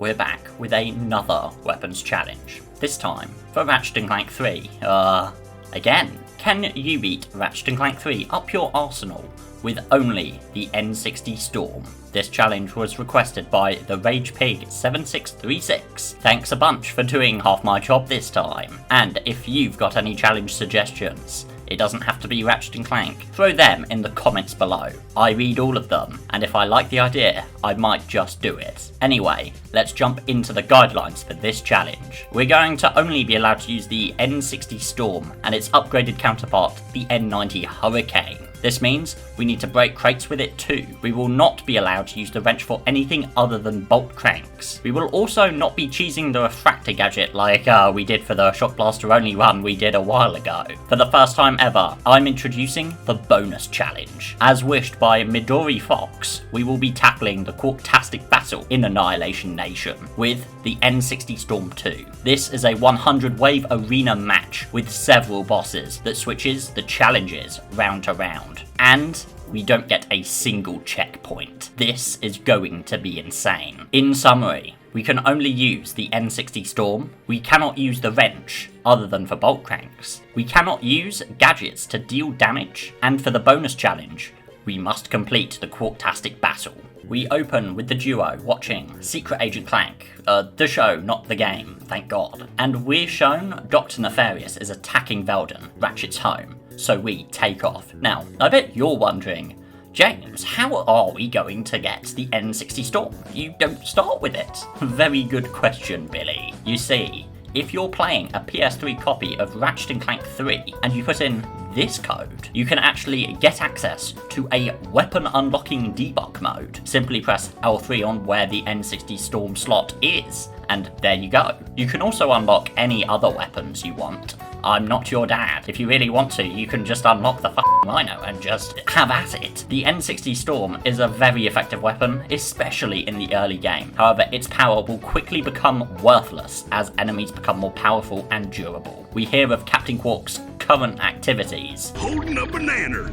we're back with another weapons challenge. This time for Ratchet Clank 3. Again, can you beat Ratchet Clank 3 up your arsenal with only the N60 Storm? This challenge was requested by the Rage Pig 7636. Thanks a bunch for doing half my job this time. And if you've got any challenge suggestions, it doesn't have to be Ratchet & Clank, throw them in the comments below. I read all of them, and if I like the idea, I might just do it. Anyway, let's jump into the guidelines for this challenge. We're going to only be allowed to use the N60 Storm and its upgraded counterpart, the N90 Hurricane. This means we need to break crates with it too. We will not be allowed to use the wrench for anything other than bolt cranks. We will also not be cheesing the refractor gadget like we did for the Shock Blaster only run we did a while ago. For the first time ever, I'm introducing the bonus challenge. As wished by Midori Fox, we will be tackling the Corktastic battle in Annihilation Nation with the N60 Storm 2. This is a 100 wave arena match with several bosses that switches the challenges round to round. And we don't get a single checkpoint. This is going to be insane. In summary, we can only use the N60 Storm, we cannot use the wrench other than for bolt cranks, we cannot use gadgets to deal damage, and for the bonus challenge, we must complete the Corktastic battle. We open with the duo watching Secret Agent Clank, the show, not the game, thank God. And we're shown Dr. Nefarious is attacking Veldon, Ratchet's home, so we take off. Now, I bet you're wondering, James, how are we going to get the N60 Storm? You don't start with it. Very good question, Billy. You see, if you're playing a PS3 copy of Ratchet & Clank 3 and you put in this code, you can actually get access to a weapon unlocking debug mode. Simply press L3 on where the N60 Storm slot is, and there you go. You can also unlock any other weapons you want. I'm not your dad. If you really want to, you can just unlock the f***ing Rhino and just have at it. The N60 Storm is a very effective weapon, especially in the early game. However, its power will quickly become worthless as enemies become more powerful and durable. We hear of Captain Quark's current activities. Holding a banana.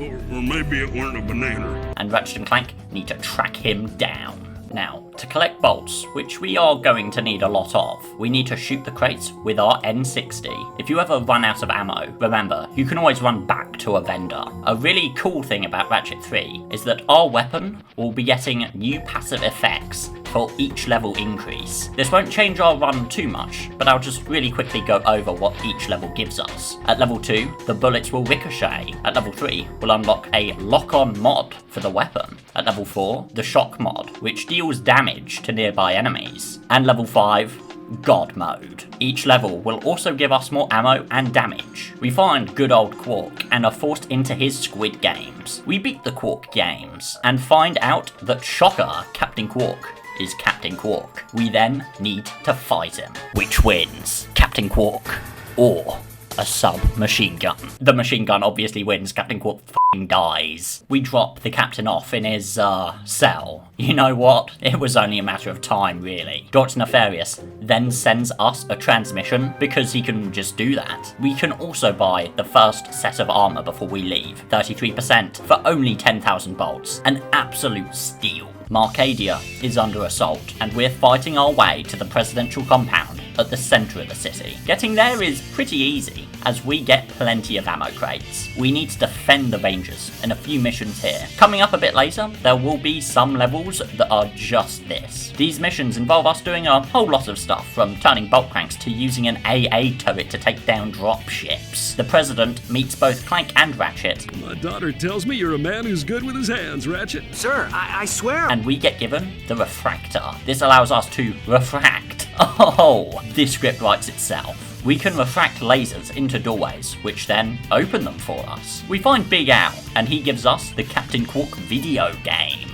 Or maybe it weren't a banana. And Ratchet & Clank need to track him down. Now, to collect bolts, which we are going to need a lot of, we need to shoot the crates with our N60. If you ever run out of ammo, remember, you can always run back to a vendor. A really cool thing about Ratchet 3 is that our weapon will be getting new passive effects for each level increase. This won't change our run too much, but I'll just really quickly go over what each level gives us. At level 2, the bullets will ricochet. At level 3, we'll unlock a lock-on mod for the weapon. At level 4, the shock mod, which deals damage to nearby enemies. And level 5, God mode. Each level will also give us more ammo and damage. We find good old Quark and are forced into his Squid Games. We beat the Quark games and find out that Shocker, Captain Quark, is Captain Quark. We then need to fight him. Which wins? Captain Quark or a submachine gun? The machine gun obviously wins. Captain Quark f***ing dies. We drop the captain off in his, cell. You know what? It was only a matter of time, really. Dr. Nefarious then sends us a transmission because he can just do that. We can also buy the first set of armor before we leave. 33% for only 10,000 bolts. An absolute steal. Marcadia is under assault, and we're fighting our way to the presidential compound at the centre of the city. Getting there is pretty easy, as we get plenty of ammo crates. We need to defend the Rangers in a few missions here. Coming up a bit later, there will be some levels that are just this. These missions involve us doing a whole lot of stuff, from turning bolt cranks to using an AA turret to take down drop ships. The President meets both Clank and Ratchet. My daughter tells me you're a man who's good with his hands, Ratchet. Sir, I swear. And we get given the refractor. This allows us to refract. Oh, this script writes itself. We can refract lasers into doorways, which then open them for us. We find Big Al, and he gives us the Captain Quark video game.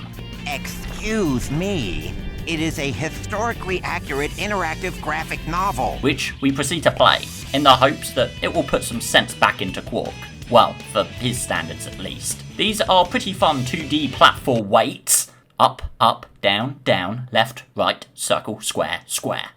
Excuse me. It is a historically accurate interactive graphic novel. Which we proceed to play, in the hopes that it will put some sense back into Quark. Well, for his standards at least. These are pretty fun 2D platform weights. Up, up, down, down, left, right, circle, square, square.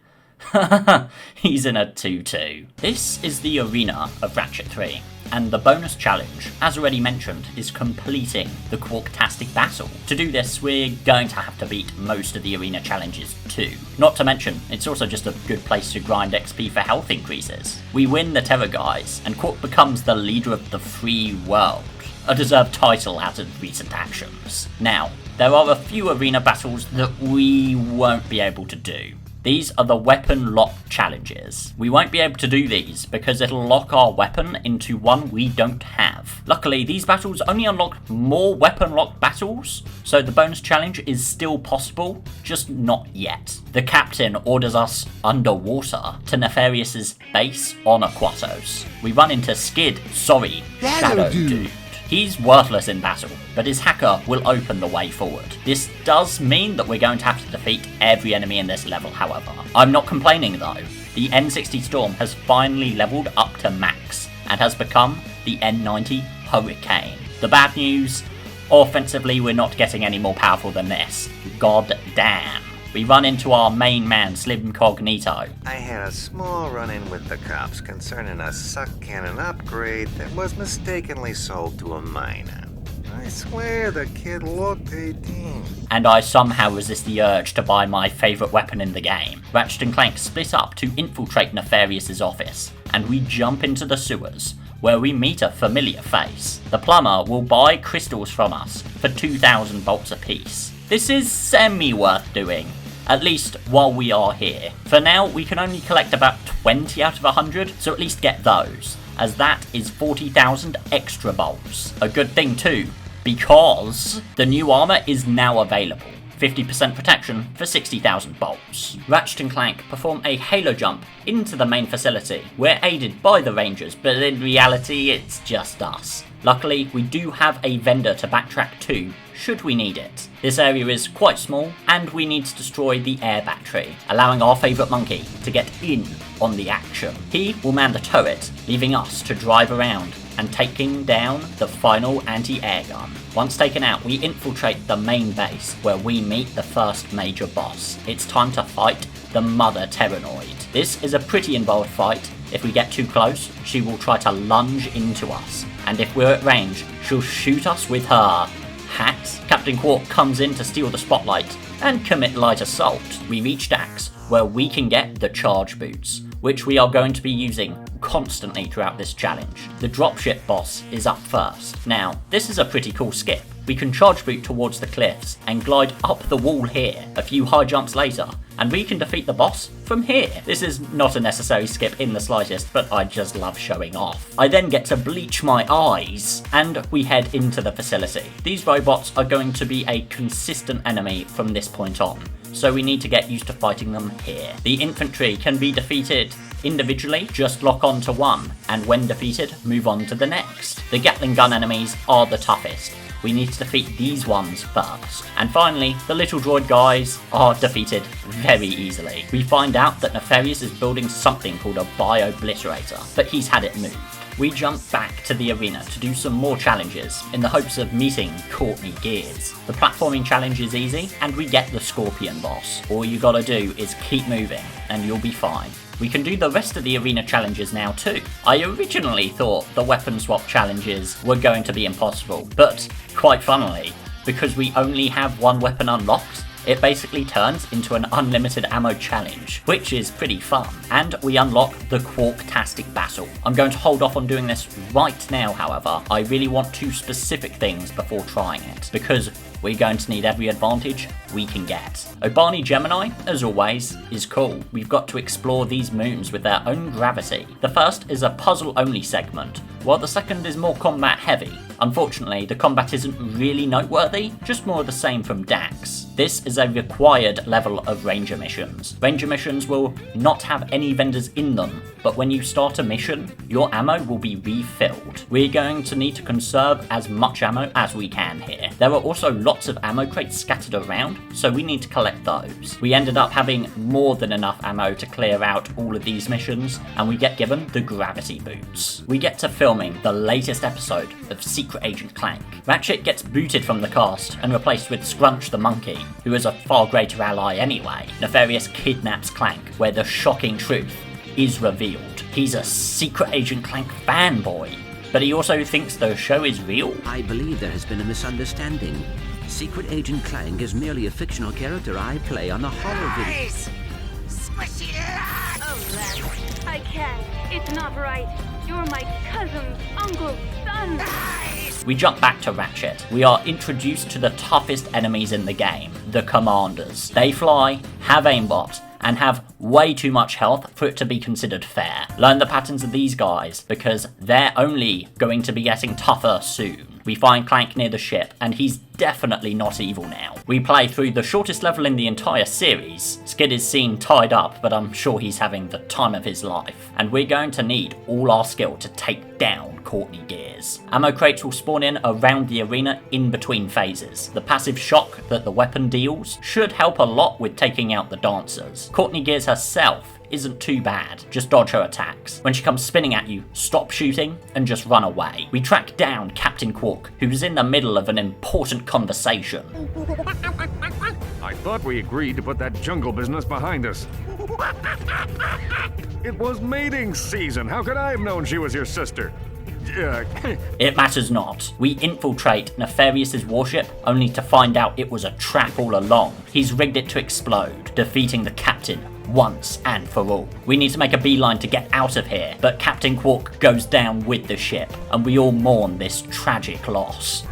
He's in a tutu. This is the arena of Ratchet 3. and the bonus challenge, as already mentioned, is completing the Quarktastic battle. To do this, we're going to have to beat most of the arena challenges too. Not to mention, it's also just a good place to grind XP for health increases. We win the Terror Guys, and Cork becomes the leader of the free world, a deserved title out of recent actions. Now, there are a few arena battles that we won't be able to do. These are the weapon lock challenges. We won't be able to do these because it'll lock our weapon into one we don't have. Luckily, these battles only unlock more weapon lock battles, so the bonus challenge is still possible, just not yet. The captain orders us underwater to Nefarious' base on Aquatos. We run into Shadow Dude. He's worthless in battle, but his hacker will open the way forward. This does mean that we're going to have to defeat every enemy in this level, however. I'm not complaining though. The N60 Storm has finally leveled up to max, and has become the N90 Hurricane. The bad news, offensively we're not getting any more powerful than this. God damn. We run into our main man, Slim Cognito. I had a small run-in with the cops concerning a suck cannon upgrade that was mistakenly sold to a minor. I swear the kid looked 18. And I somehow resist the urge to buy my favourite weapon in the game. Ratchet Clank split up to infiltrate Nefarious' office, and we jump into the sewers, where we meet a familiar face. The plumber will buy crystals from us for 2,000 bolts apiece. This is semi-worth doing, at least while we are here. For now, we can only collect about 20 out of 100, so at least get those, as that is 40,000 extra bolts. A good thing too, because the new armour is now available. 50% protection for 60,000 bolts. Ratchet & Clank perform a halo jump into the main facility. We're aided by the Rangers, but in reality it's just us. Luckily, we do have a vendor to backtrack to, should we need it. This area is quite small, and we need to destroy the air battery, allowing our favourite monkey to get in on the action. He will man the turret, leaving us to drive around and taking down the final anti-air gun. Once taken out, we infiltrate the main base, where we meet the first major boss. It's time to fight the Mother Terranoid. This is a pretty involved fight. If we get too close, she will try to lunge into us, and if we're at range, she'll shoot us with her hat. Captain Quark comes in to steal the spotlight and commit light assault. We reach Dax, where we can get the charge boots, which we are going to be using constantly throughout this challenge. The dropship boss is up first. Now, this is a pretty cool skip. We can charge boot towards the cliffs and glide up the wall here, a few high jumps later, and we can defeat the boss from here. This is not a necessary skip in the slightest, but I just love showing off. I then get to bleach my eyes, and we head into the facility. These robots are going to be a consistent enemy from this point on, so we need to get used to fighting them here. The infantry can be defeated individually, just lock on to one, and when defeated, move on to the next. The Gatling gun enemies are the toughest. We need to defeat these ones first. And finally, the little droid guys are defeated very easily. We find out that Nefarious is building something called a bio-obliterator, but he's had it moved. We jump back to the arena to do some more challenges in the hopes of meeting Courtney Gears. The platforming challenge is easy, and we get the Scorpion boss. All you gotta do is keep moving, and you'll be fine. We can do the rest of the arena challenges now too. I originally thought the weapon swap challenges were going to be impossible, but quite funnily, because we only have one weapon unlocked, it basically turns into an unlimited ammo challenge, which is pretty fun. And we unlock the Quarktastic battle. I'm going to hold off on doing this right now, however. I really want 2 specific things before trying it, because we're going to need every advantage we can get. Obani Gemini, as always, is cool. We've got to explore these moons with their own gravity. The first is a puzzle-only segment, while the second is more combat-heavy. Unfortunately, the combat isn't really noteworthy, just more of the same from Dax. This is a required level of Ranger missions. Ranger missions will not have any vendors in them, but when you start a mission, your ammo will be refilled. We're going to need to conserve as much ammo as we can here. There are also lots of ammo crates scattered around, so we need to collect those. We ended up having more than enough ammo to clear out all of these missions, and we get given the gravity boots. We get to filming the latest episode of Secret Agent Clank. Ratchet gets booted from the cast and replaced with Scrunch the Monkey, who is a far greater ally anyway. Nefarious kidnaps Clank, where the shocking truth is revealed. He's a Secret Agent Clank fanboy, but he also thinks the show is real. I believe there has been a misunderstanding. Secret Agent Clank is merely a fictional character I play on the holo video. Nice! Squishy! Oh, Les, I can't. It's not right. You're my cousin's uncle's son. Nice! We jump back to Ratchet. We are introduced to the toughest enemies in the game, the Commanders. They fly, have aimbot, and have way too much health for it to be considered fair. Learn the patterns of these guys, because they're only going to be getting tougher soon. We find Clank near the ship, and he's definitely not evil now. We play through the shortest level in the entire series. Skid is seen tied up, but I'm sure he's having the time of his life. And we're going to need all our skill to take down Courtney Gears. Ammo crates will spawn in around the arena in between phases. The passive shock that the weapon deals should help a lot with taking out the dancers. Courtney Gears herself isn't too bad, just dodge her attacks. When she comes spinning at you, stop shooting and just run away. We track down Captain Cork, who's in the middle of an important conversation. I thought we agreed to put that jungle business behind us. It was mating season. How could I have known she was your sister? It matters not. We infiltrate Nefarious' warship, only to find out it was a trap all along. He's rigged it to explode, defeating the captain once and for all. We need to make a beeline to get out of here, but Captain Cork goes down with the ship, and we all mourn this tragic loss.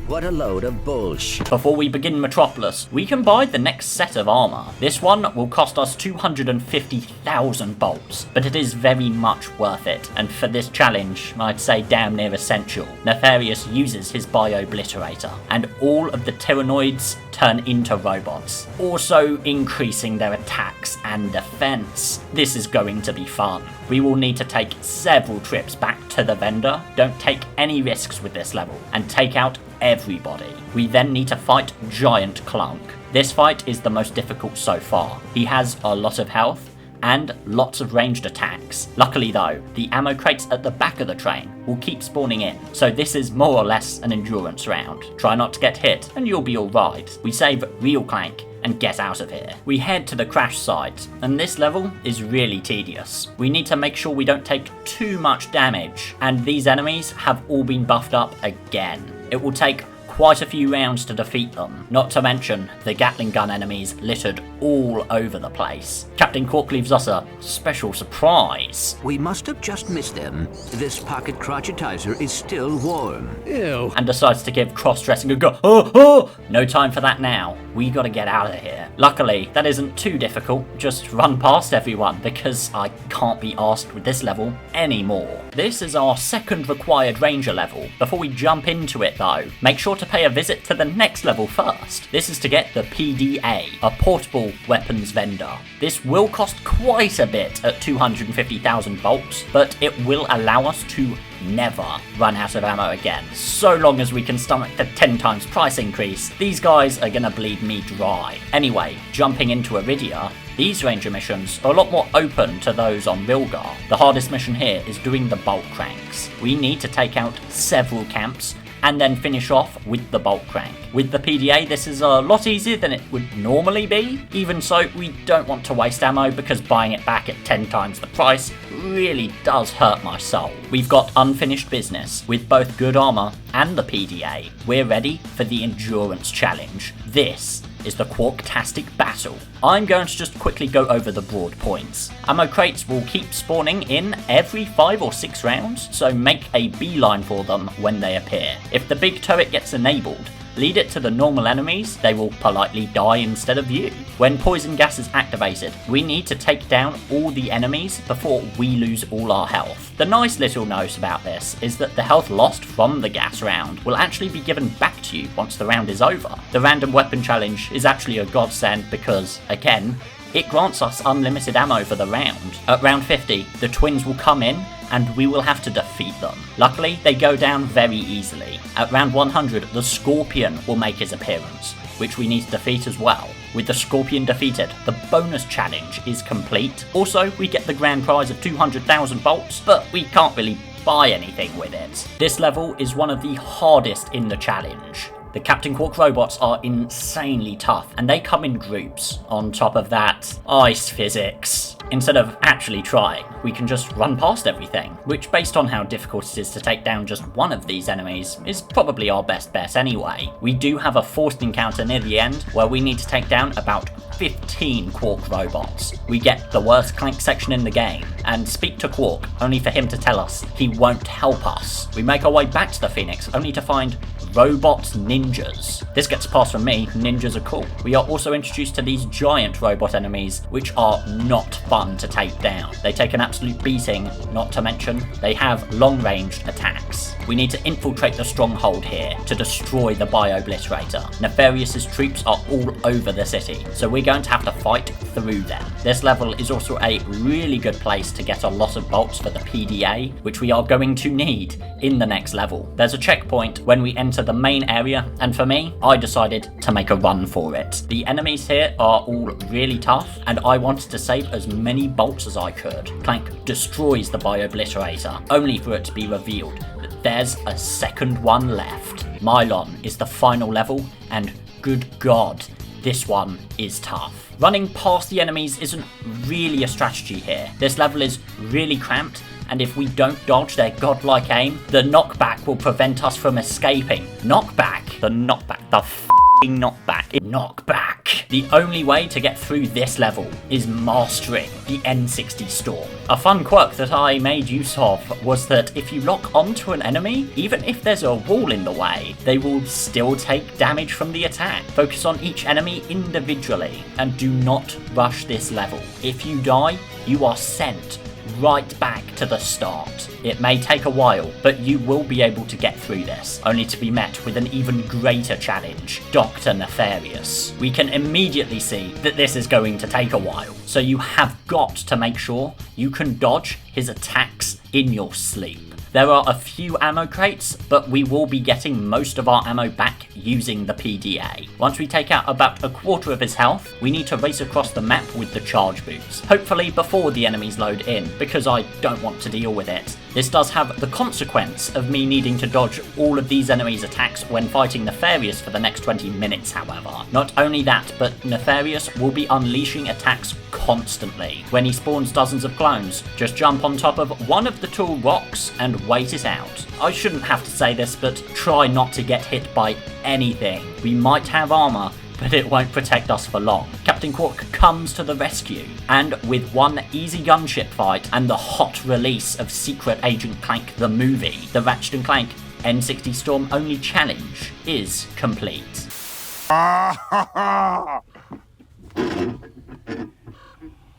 What a load of bullshit. Before we begin Metropolis, we can buy the next set of armor. This one will cost us 250,000 bolts, but it is very much worth it, and for this challenge, I'd say damn near essential. Nefarious uses his bio-obliterator, and all of the Tyrannoids turn into robots, also increasing their attacks and defense. This is going to be fun. We will need to take several trips back to the vendor, don't take any risks with this level, and take out everybody. We then need to fight Giant Clunk. This fight is the most difficult so far. He has a lot of health and lots of ranged attacks. Luckily though, the ammo crates at the back of the train will keep spawning in, so this is more or less an endurance round. Try not to get hit and you'll be alright. We save real Clank and get out of here. We head to the crash site, and this level is really tedious. We need to make sure we don't take too much damage, and these enemies have all been buffed up again. It will take quite a few rounds to defeat them, not to mention the Gatling gun enemies littered all over the place. Captain Cork leaves us a special surprise. We must have just missed them. This pocket crotchetizer is still warm. Ew. And decides to give cross-dressing a go. Oh! No time for that now. We gotta get out of here. Luckily, that isn't too difficult. Just run past everyone, because I can't be asked with this level anymore. This is our second required ranger level. Before we jump into it though, make sure to pay a visit to the next level first. This is to get the PDA, a portable weapons vendor. This will cost quite a bit at 250,000 bolts, but it will allow us to never run out of ammo again. So long as we can stomach the 10 times price increase, these guys are gonna bleed me dry. Anyway, jumping into Iridia, these ranger missions are a lot more open to those on Rilgar. The hardest mission here is doing the bolt cranks. We need to take out several camps and then finish off with the bolt crank. With the PDA, this is a lot easier than it would normally be. Even so, we don't want to waste ammo because buying it back at 10 times the price really does hurt my soul. We've got unfinished business with both good armor and the PDA. We're ready for the endurance challenge. This is the Quarktastic battle. I'm going to just quickly go over the broad points. Ammo crates will keep spawning in every 5 or 6 rounds, so make a beeline for them when they appear. If the big turret gets enabled, lead it to the normal enemies, they will politely die instead of you. When poison gas is activated, we need to take down all the enemies before we lose all our health. The nice little note about this is that the health lost from the gas round will actually be given back to you once the round is over. The random weapon challenge is actually a godsend because, again, it grants us unlimited ammo for the round. At round 50, the twins will come in and we will have to defeat them. Luckily, they go down very easily. At round 100, the Scorpion will make his appearance, which we need to defeat as well. With the Scorpion defeated, the bonus challenge is complete. Also, we get the grand prize of 200,000 bolts, but we can't really buy anything with it. This level is one of the hardest in the challenge. The Captain Cork robots are insanely tough, and they come in groups. On top of that, ice physics. Instead of actually trying, we can just run past everything, which based on how difficult it is to take down just one of these enemies, is probably our best bet anyway. We do have a forced encounter near the end, where we need to take down about 15 Quark robots. We get the worst Clank section in the game, and speak to Quark, only for him to tell us he won't help us. We make our way back to the Phoenix, only to find robot ninjas. This gets passed from me, ninjas are cool. We are also introduced to these giant robot enemies, which are not fun to take down. They take an absolute beating, not to mention they have long-ranged attacks. We need to infiltrate the Stronghold here to destroy the Bio-Obliterator. Nefarious's troops are all over the city, so we're going to have to fight through them. This level is also a really good place to get a lot of bolts for the PDA, which we are going to need in the next level. There's a checkpoint when we enter the main area, and for me, I decided to make a run for it. The enemies here are all really tough, and I wanted to save as many bolts as I could. Clank destroys the Bio-Obliterator, only for it to be revealed that there's a second one left. Milon is the final level, and good god, this one is tough. Running past the enemies isn't really a strategy here. This level is really cramped, and if we don't dodge their godlike aim, the knockback will prevent us from escaping. Knockback? The knockback. The f***ing knockback. Knockback. The only way to get through this level is mastering the N60 Storm. A fun quirk that I made use of was that if you lock onto an enemy, even if there's a wall in the way, they will still take damage from the attack. Focus on each enemy individually, and do not rush this level. If you die, you are sent right back to the start. It may take a while, but you will be able to get through this, only to be met with an even greater challenge, Dr. Nefarious. We can immediately see that this is going to take a while, so you have got to make sure you can dodge his attacks in your sleep. There are a few ammo crates, but we will be getting most of our ammo back using the PDA. Once we take out about a quarter of his health, we need to race across the map with the charge boots. Hopefully before the enemies load in, because I don't want to deal with it. This does have the consequence of me needing to dodge all of these enemies' attacks when fighting Nefarious for the next 20 minutes, however. Not only that, but Nefarious will be unleashing attacks constantly. When he spawns dozens of clones, just jump on top of one of the tall rocks and wait it out. I shouldn't have to say this, but try not to get hit by anything. We might have armor, but it won't protect us for long. Captain Cork comes to the rescue, and with one easy gunship fight and the hot release of Secret Agent Clank the movie, the Ratchet Clank N60 Storm only challenge is complete.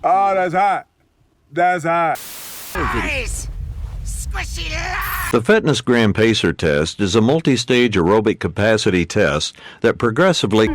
Oh, that's hot. That's hot. Nice! Squishy love! The Fitness Gram Pacer test is a multi-stage aerobic capacity test that progressively...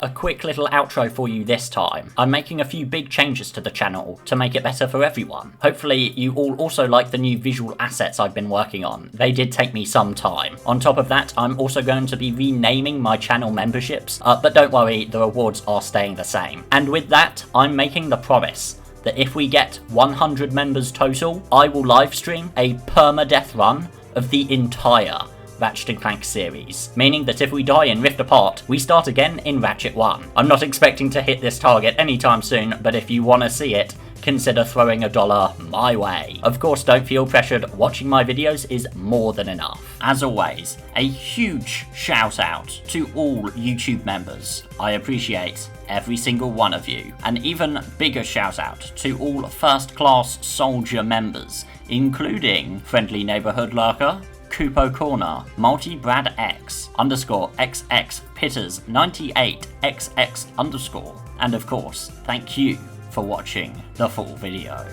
A quick little outro for you this time. I'm making a few big changes to the channel to make it better for everyone. Hopefully you all also like the new visual assets I've been working on. They did take me some time. On top of that, I'm also going to be renaming my channel memberships, but don't worry, the rewards are staying the same. And with that, I'm making the promise that if we get 100 members total, I will livestream a permadeath run of the entire Ratchet Clank series, meaning that if we die in Rift Apart, we start again in Ratchet 1. I'm not expecting to hit this target anytime soon, but if you want to see it, consider throwing $1 my way. Of course, don't feel pressured, watching my videos is more than enough. As always, a huge shout out to all YouTube members. I appreciate every single one of you. An even bigger shout out to all First Class Soldier members, including Friendly Neighborhood Lurker, Kupo Corner, Multi-Brad X, _XX Pitters 98 XX _, and of course, thank you for watching the full video.